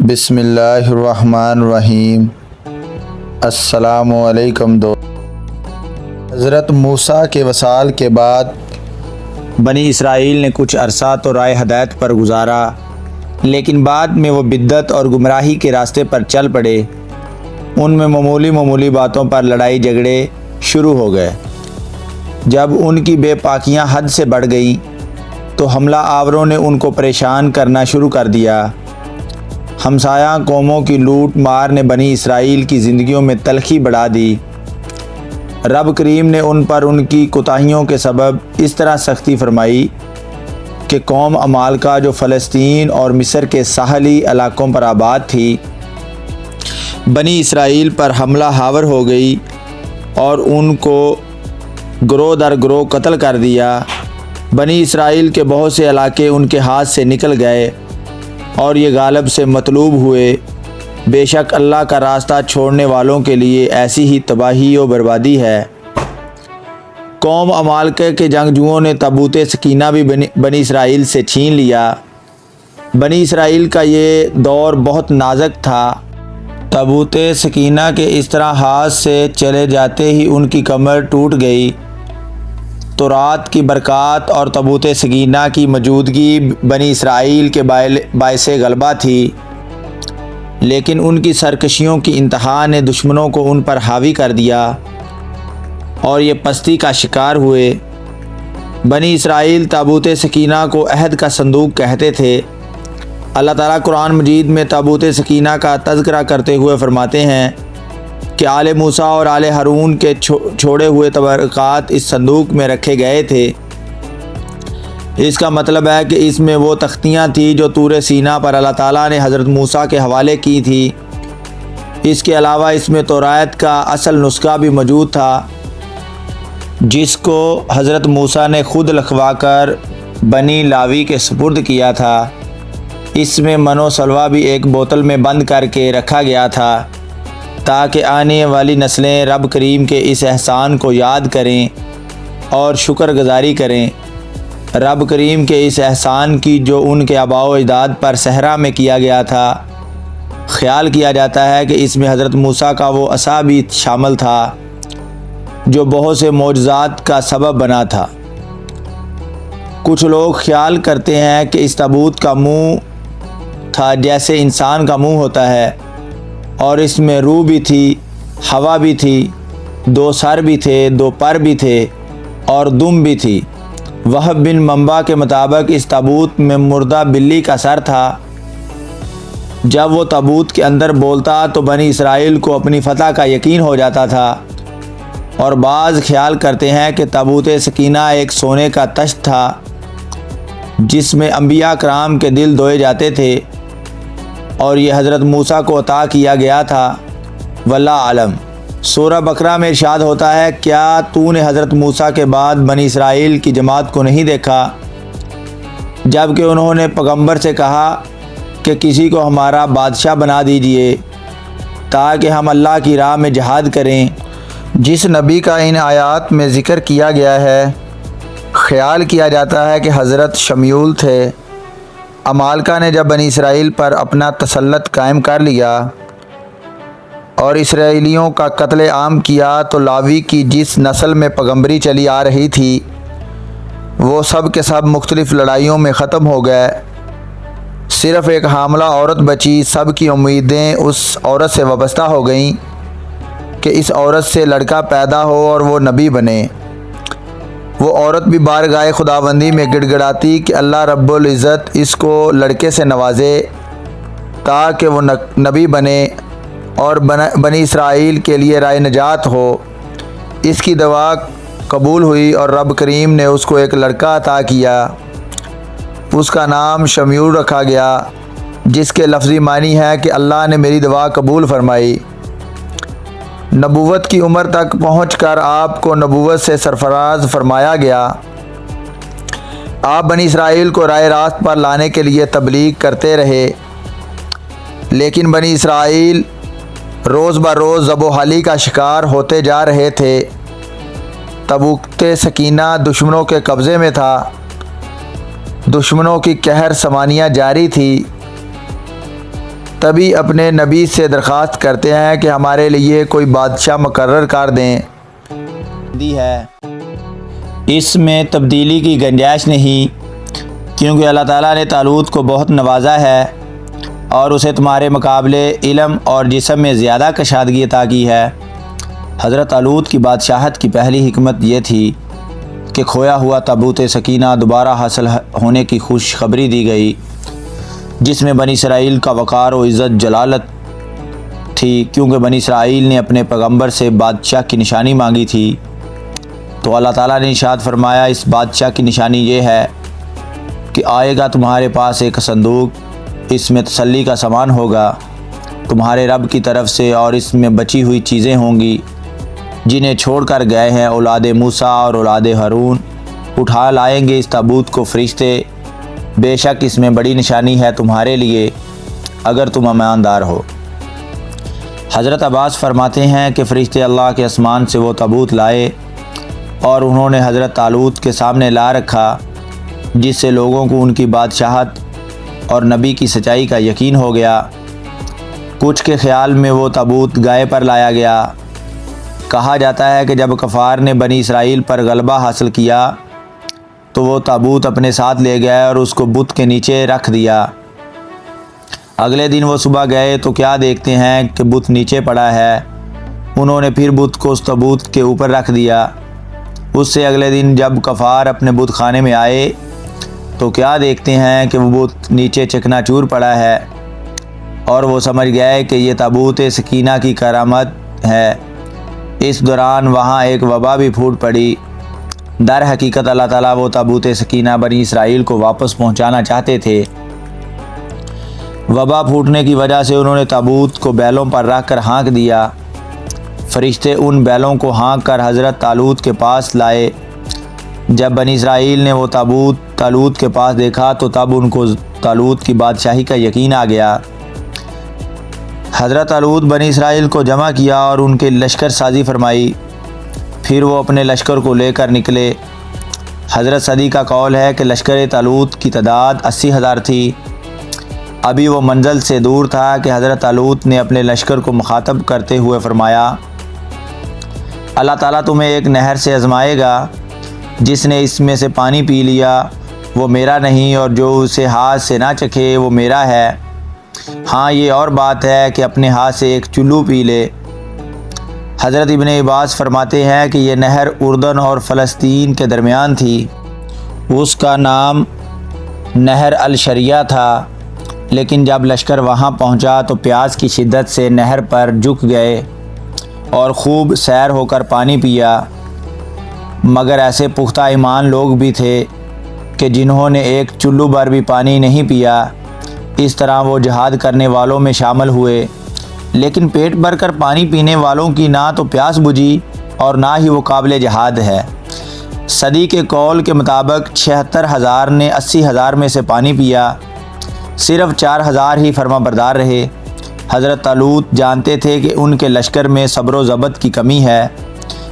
بسم اللہ الرحمن الرحیم۔ السلام علیکم حضرت موسیٰ کے وصال کے بعد بنی اسرائیل نے کچھ عرصہ تو رائے ہدایت پر گزارا، لیکن بعد میں وہ بدعت اور گمراہی کے راستے پر چل پڑے۔ ان میں معمولی باتوں پر لڑائی جھگڑے شروع ہو گئے۔ جب ان کی بے پاکیاں حد سے بڑھ گئیں تو حملہ آوروں نے ان کو پریشان کرنا شروع کر دیا۔ ہمسایہ قوموں کی لوٹ مار نے بنی اسرائیل کی زندگیوں میں تلخی بڑھا دی۔ رب کریم نے ان پر ان کی کوتاہیوں کے سبب اس طرح سختی فرمائی کہ قوم عمالقہ جو فلسطین اور مصر کے ساحلی علاقوں پر آباد تھی، بنی اسرائیل پر حملہ آور ہو گئی اور ان کو گروہ در گروہ قتل کر دیا۔ بنی اسرائیل کے بہت سے علاقے ان کے ہاتھ سے نکل گئے اور یہ غالب سے مطلوب ہوئے۔ بے شک اللہ کا راستہ چھوڑنے والوں کے لیے ایسی ہی تباہی و بربادی ہے۔ قوم عمالقہ کے جنگجوؤں نے تابوت سکینہ بھی بنی اسرائیل سے چھین لیا۔ بنی اسرائیل کا یہ دور بہت نازک تھا۔ تابوت سکینہ کے اس طرح ہاتھ سے چلے جاتے ہی ان کی کمر ٹوٹ گئی۔ تورات کی برکات اور تابوت سکینہ کی موجودگی بنی اسرائیل کے باعث غلبہ تھی، لیکن ان کی سرکشیوں کی انتہا نے دشمنوں کو ان پر حاوی کر دیا اور یہ پستی کا شکار ہوئے۔ بنی اسرائیل تابوت سکینہ کو عہد کا صندوق کہتے تھے۔ اللہ تعالیٰ قرآن مجید میں تابوت سکینہ کا تذکرہ کرتے ہوئے فرماتے ہیں کہ آل موسیٰ اور آل ہارون کے چھوڑے ہوئے تبرکات اس صندوق میں رکھے گئے تھے۔ اس کا مطلب ہے کہ اس میں وہ تختیاں تھیں جو طور سینا پر اللہ تعالیٰ نے حضرت موسیٰ کے حوالے کی تھی۔ اس کے علاوہ اس میں تورات کا اصل نسخہ بھی موجود تھا، جس کو حضرت موسیٰ نے خود لکھوا کر بنی لاوی کے سپرد کیا تھا۔ اس میں من و سلوہ بھی ایک بوتل میں بند کر کے رکھا گیا تھا تاکہ آنے والی نسلیں رب کریم کے اس احسان کو یاد کریں اور شکر گزاری کریں۔ رب کریم کے اس احسان کی جو ان کے آباء و اجداد پر صحرا میں کیا گیا تھا۔ خیال کیا جاتا ہے کہ اس میں حضرت موسیٰ کا وہ عصا بھی شامل تھا جو بہت سے معجزات کا سبب بنا تھا۔ کچھ لوگ خیال کرتے ہیں کہ اس تابوت کا منہ تھا جیسے انسان کا منہ ہوتا ہے، اور اس میں روح بھی تھی، ہوا بھی تھی، 2 سر بھی تھے، 2 پر بھی تھے اور دم بھی تھی۔ وہب بن منبع کے مطابق اس تابوت میں مردہ بلی کا سر تھا۔ جب وہ تابوت کے اندر بولتا تو بنی اسرائیل کو اپنی فتح کا یقین ہو جاتا تھا، اور بعض خیال کرتے ہیں کہ تابوت سکینہ ایک سونے کا تشت تھا جس میں انبیاء کرام کے دل دھوئے جاتے تھے، اور یہ حضرت موسیٰ کو عطا کیا گیا تھا۔ واللہ عالم۔ سورہ بقرہ میں ارشاد ہوتا ہے، کیا تو نے حضرت موسیٰ کے بعد بنی اسرائیل کی جماعت کو نہیں دیکھا جب کہ انہوں نے پیغمبر سے کہا کہ کسی کو ہمارا بادشاہ بنا دیجئے تاکہ ہم اللہ کی راہ میں جہاد کریں۔ جس نبی کا ان آیات میں ذکر کیا گیا ہے، خیال کیا جاتا ہے کہ حضرت شمیول تھے۔ عمالقہ نے جب بنی اسرائیل پر اپنا تسلط قائم کر لیا اور اسرائیلیوں کا قتل عام کیا تو لاوی کی جس نسل میں پیغمبری چلی آ رہی تھی وہ سب کے سب مختلف لڑائیوں میں ختم ہو گئے۔ صرف ایک حاملہ عورت بچی۔ سب کی امیدیں اس عورت سے وابستہ ہو گئیں کہ اس عورت سے لڑکا پیدا ہو اور وہ نبی بنے۔ وہ عورت بھی بارگاہ خداوندی میں گڑ گڑاتی کہ اللہ رب العزت اس کو لڑکے سے نوازے تاکہ وہ نبی بنے اور بنی اسرائیل کے لیے رائے نجات ہو۔ اس کی دعا قبول ہوئی اور رب کریم نے اس کو ایک لڑکا عطا کیا۔ اس کا نام شمیول رکھا گیا، جس کے لفظی معنی ہے کہ اللہ نے میری دعا قبول فرمائی۔ نبوت کی عمر تک پہنچ کر آپ کو نبوت سے سرفراز فرمایا گیا۔ آپ بنی اسرائیل کو راہ راست پر لانے کے لیے تبلیغ کرتے رہے، لیکن بنی اسرائیل روز بروز ذب و حالی کا شکار ہوتے جا رہے تھے۔ تابوت سکینہ دشمنوں کے قبضے میں تھا۔ دشمنوں کی قہر سمانیہ جاری تھی۔ تبھی اپنے نبی سے درخواست کرتے ہیں کہ ہمارے لیے کوئی بادشاہ مقرر کر دیں۔ اس میں تبدیلی کی گنجائش نہیں، کیونکہ اللہ تعالیٰ نے طالوت کو بہت نوازا ہے اور اسے تمہارے مقابلے علم اور جسم میں زیادہ کشادگی عطا کی ہے۔ حضرت طالوت کی بادشاہت کی پہلی حکمت یہ تھی کہ کھویا ہوا تابوت سکینہ دوبارہ حاصل ہونے کی خوشخبری دی گئی، جس میں بنی اسرائیل کا وقار و عزت جلالت تھی، کیونکہ بنی اسرائیل نے اپنے پیغمبر سے بادشاہ کی نشانی مانگی تھی۔ تو اللہ تعالیٰ نے ارشاد فرمایا، اس بادشاہ کی نشانی یہ ہے کہ آئے گا تمہارے پاس ایک صندوق، اس میں تسلی کا سامان ہوگا تمہارے رب کی طرف سے، اور اس میں بچی ہوئی چیزیں ہوں گی جنہیں چھوڑ کر گئے ہیں اولاد موسیٰ اور اولاد ہارون۔ اٹھا لائیں گے اس تابوت کو فرشتے، بے شک اس میں بڑی نشانی ہے تمہارے لیے اگر تم ایماندار ہو۔ حضرت عباس فرماتے ہیں کہ فرشتے اللہ کے آسمان سے وہ تابوت لائے اور انہوں نے حضرت طالوت کے سامنے لا رکھا، جس سے لوگوں کو ان کی بادشاہت اور نبی کی سچائی کا یقین ہو گیا۔ کچھ کے خیال میں وہ تابوت گائے پر لایا گیا۔ کہا جاتا ہے کہ جب کفار نے بنی اسرائیل پر غلبہ حاصل کیا تو وہ تابوت اپنے ساتھ لے گئے اور اس کو بت کے نیچے رکھ دیا۔ اگلے دن وہ صبح گئے تو کیا دیکھتے ہیں کہ بت نیچے پڑا ہے۔ انہوں نے پھر بت کو اس تابوت کے اوپر رکھ دیا۔ اس سے اگلے دن جب کفار اپنے بت خانے میں آئے تو کیا دیکھتے ہیں کہ وہ بت نیچے چکنا چور پڑا ہے، اور وہ سمجھ گئے کہ یہ تابوت سکینہ کی کرامت ہے۔ اس دوران وہاں ایک وبا بھی پھوٹ پڑی۔ در حقیقت اللہ تعالیٰ وہ تابوت سکینہ بنی اسرائیل کو واپس پہنچانا چاہتے تھے۔ وبا پھوٹنے کی وجہ سے انہوں نے تابوت کو بیلوں پر رکھ کر ہانک دیا۔ فرشتے ان بیلوں کو ہانک کر حضرت طالوت کے پاس لائے۔ جب بنی اسرائیل نے وہ تابوت طالوت کے پاس دیکھا تو تب ان کو طالوت کی بادشاہی کا یقین آ گیا۔ حضرت طالوت بنی اسرائیل کو جمع کیا اور ان کے لشکر سازی فرمائی، پھر وہ اپنے لشکر کو لے کر نکلے۔ حضرت صدی کا قول ہے کہ لشکر طالوت کی تعداد 80,000 تھی۔ ابھی وہ منزل سے دور تھا کہ حضرت طالوت نے اپنے لشکر کو مخاطب کرتے ہوئے فرمایا، اللہ تعالیٰ تمہیں ایک نہر سے آزمائے گا، جس نے اس میں سے پانی پی لیا وہ میرا نہیں، اور جو اسے ہاتھ سے نہ چکھے وہ میرا ہے۔ ہاں یہ اور بات ہے کہ اپنے ہاتھ سے ایک چلو پی لے۔ حضرت ابن عباس فرماتے ہیں کہ یہ نہر اردن اور فلسطین کے درمیان تھی۔ اس کا نام نہر الشریعہ تھا، لیکن جب لشکر وہاں پہنچا تو پیاس کی شدت سے نہر پر جھک گئے اور خوب سیر ہو کر پانی پیا، مگر ایسے پختہ ایمان لوگ بھی تھے کہ جنہوں نے ایک چلو بھر بھی پانی نہیں پیا۔ اس طرح وہ جہاد کرنے والوں میں شامل ہوئے، لیکن پیٹ بھر کر پانی پینے والوں کی نہ تو پیاس بجھی اور نہ ہی وہ قابل جہاد ہے۔ صدی کے قول کے مطابق 76,000 نے 80,000 میں سے پانی پیا، صرف 4,000 ہی فرما بردار رہے۔ حضرت طالوت جانتے تھے کہ ان کے لشکر میں صبر و ضبط کی کمی ہے،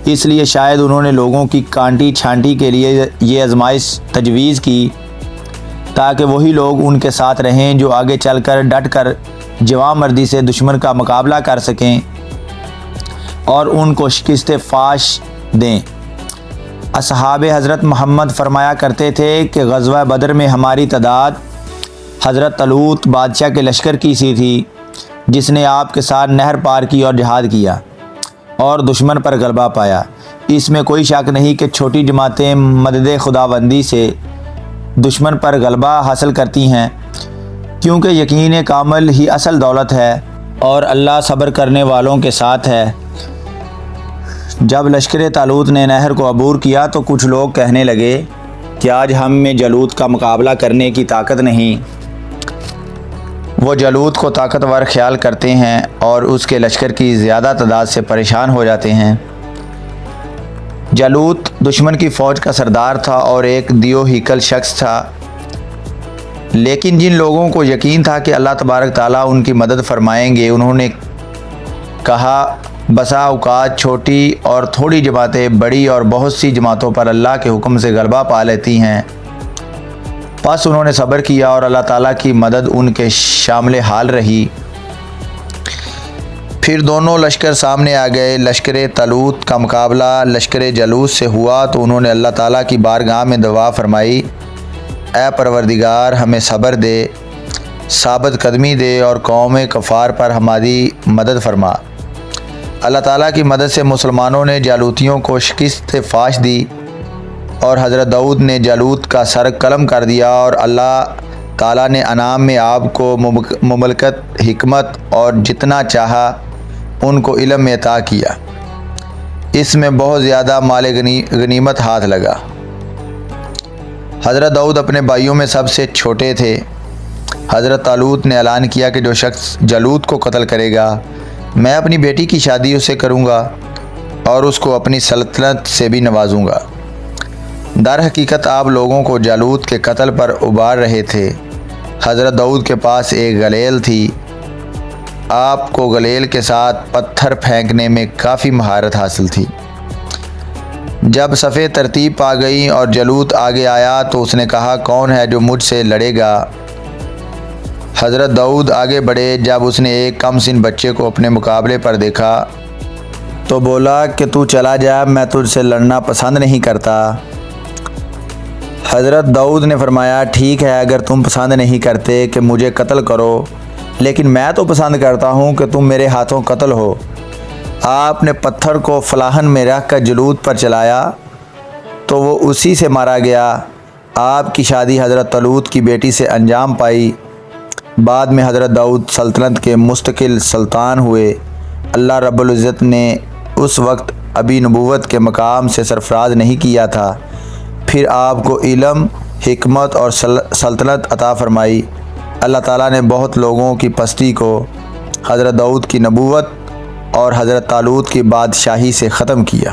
اس لیے شاید انہوں نے لوگوں کی کانٹی چھانٹی کے لیے یہ آزمائش تجویز کی، تاکہ وہی لوگ ان کے ساتھ رہیں جو آگے چل کر ڈٹ کر جواں مردی سے دشمن کا مقابلہ کر سکیں اور ان کو شکست فاش دیں۔ اصحاب حضرت محمد فرمایا کرتے تھے کہ غزوہ بدر میں ہماری تعداد حضرت طالوت بادشاہ کے لشکر کی سی تھی، جس نے آپ کے ساتھ نہر پار کی اور جہاد کیا اور دشمن پر غلبہ پایا۔ اس میں کوئی شک نہیں کہ چھوٹی جماعتیں مدد خداوندی سے دشمن پر غلبہ حاصل کرتی ہیں، کیونکہ یقین کامل ہی اصل دولت ہے اور اللہ صبر کرنے والوں کے ساتھ ہے۔ جب لشکر طالوت نے نہر کو عبور کیا تو کچھ لوگ کہنے لگے کہ آج ہم میں جالوت کا مقابلہ کرنے کی طاقت نہیں۔ وہ جالوت کو طاقتور خیال کرتے ہیں اور اس کے لشکر کی زیادہ تعداد سے پریشان ہو جاتے ہیں۔ جالوت دشمن کی فوج کا سردار تھا اور ایک دیو ہیکل شخص تھا، لیکن جن لوگوں کو یقین تھا کہ اللہ تبارک تعالیٰ ان کی مدد فرمائیں گے، انہوں نے کہا بسا اوقات چھوٹی اور تھوڑی جماعتیں بڑی اور بہت سی جماعتوں پر اللہ کے حکم سے غلبہ پا لیتی ہیں۔ پس انہوں نے صبر کیا اور اللہ تعالیٰ کی مدد ان کے شامل حال رہی۔ پھر دونوں لشکر سامنے آ گئے۔ لشکر طالوت کا مقابلہ لشکر جالوت سے ہوا تو انہوں نے اللہ تعالیٰ کی بارگاہ میں دعا فرمائی، اے پروردگار ہمیں صبر دے، ثابت قدمی دے اور قوم کفار پر ہماری مدد فرما۔ اللہ تعالیٰ کی مدد سے مسلمانوں نے جالوتیوں کو شکست فاش دی اور حضرت داؤد نے جالوت کا سر قلم کر دیا، اور اللہ تعالیٰ نے انعام میں آپ کو مملکت، حکمت اور جتنا چاہا ان کو علم میں عطا کیا۔ اس میں بہت زیادہ مال غنیمت ہاتھ لگا۔ حضرت داؤد اپنے بھائیوں میں سب سے چھوٹے تھے۔ حضرت طالوت نے اعلان کیا کہ جو شخص جالوت کو قتل کرے گا میں اپنی بیٹی کی شادی اس سے کروں گا اور اس کو اپنی سلطنت سے بھی نوازوں گا۔ در حقیقت آپ لوگوں کو جالوت کے قتل پر ابھار رہے تھے۔ حضرت داؤد کے پاس ایک گلیل تھی۔ آپ کو گلیل کے ساتھ پتھر پھینکنے میں کافی مہارت حاصل تھی۔ جب صفیں ترتیب پا گئیں اور جالوت آگے آیا تو اس نے کہا، کون ہے جو مجھ سے لڑے گا؟ حضرت داؤد آگے بڑھے۔ جب اس نے ایک کم سن بچے کو اپنے مقابلے پر دیکھا تو بولا کہ تو چلا جا، میں تجھ سے لڑنا پسند نہیں کرتا۔ حضرت داؤد نے فرمایا، ٹھیک ہے اگر تم پسند نہیں کرتے کہ مجھے قتل کرو، لیکن میں تو پسند کرتا ہوں کہ تم میرے ہاتھوں قتل ہو۔ آپ نے پتھر کو فلاحن میں رکھ کر جالوت پر چلایا تو وہ اسی سے مارا گیا۔ آپ کی شادی حضرت طالوت کی بیٹی سے انجام پائی۔ بعد میں حضرت داؤد سلطنت کے مستقل سلطان ہوئے۔ اللہ رب العزت نے اس وقت ابھی نبوت کے مقام سے سرفراز نہیں کیا تھا، پھر آپ کو علم، حکمت اور سلطنت عطا فرمائی۔ اللہ تعالیٰ نے بہت لوگوں کی پستی کو حضرت داؤد کی نبوت اور حضرت طالوت کی بادشاہی سے ختم کیا۔